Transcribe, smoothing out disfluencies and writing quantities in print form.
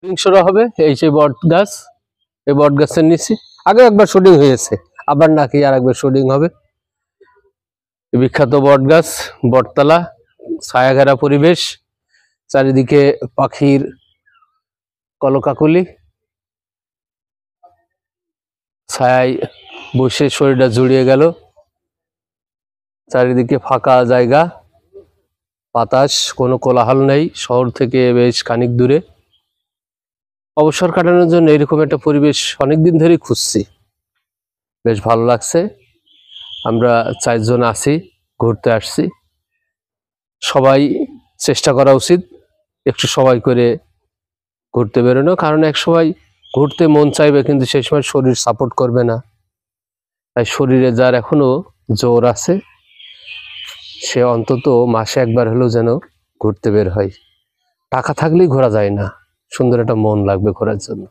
শুরু হবে। এই সেই বট গাছ, এই বট গাছের নিচে আগে একবার শুটিং হয়েছে, আবার নাকি আর একবার শুটিং হবে। বিখ্যাত বট গাছ, বটতলা, ছায়াঘেরা পরিবেশ, চারিদিকে পাখির কলকাকলি, ছায়ায় বসে শরীরটা জুড়িয়ে গেল। চারিদিকে ফাঁকা জায়গা, বাতাস, কোনো কোলাহল নেই, শহর থেকে বেশ খানিক দূরে। অবসর কাটানোর জন্য এরকম একটা পরিবেশ অনেকদিন ধরেই খুঁজছি, বেশ ভালো লাগছে। আমরা 4 জন আছি, ঘুরতে আসছি। সবাই চেষ্টা করা উচিত একটু সময় করে ঘুরতে বেরোনো, কারণ এক সময় ঘুরতে মন চাইবে কিন্তু সেই সময় শরীর সাপোর্ট করবে না। তাই শরীরে যার এখনো জোর আছে সে অন্তত মাসে একবার হলেও যেন ঘুরতে বের হয়। টাকা থাকলেই ঘোরা যায় না, সুন্দর একটা মন লাগবে ঘোরার জন্য।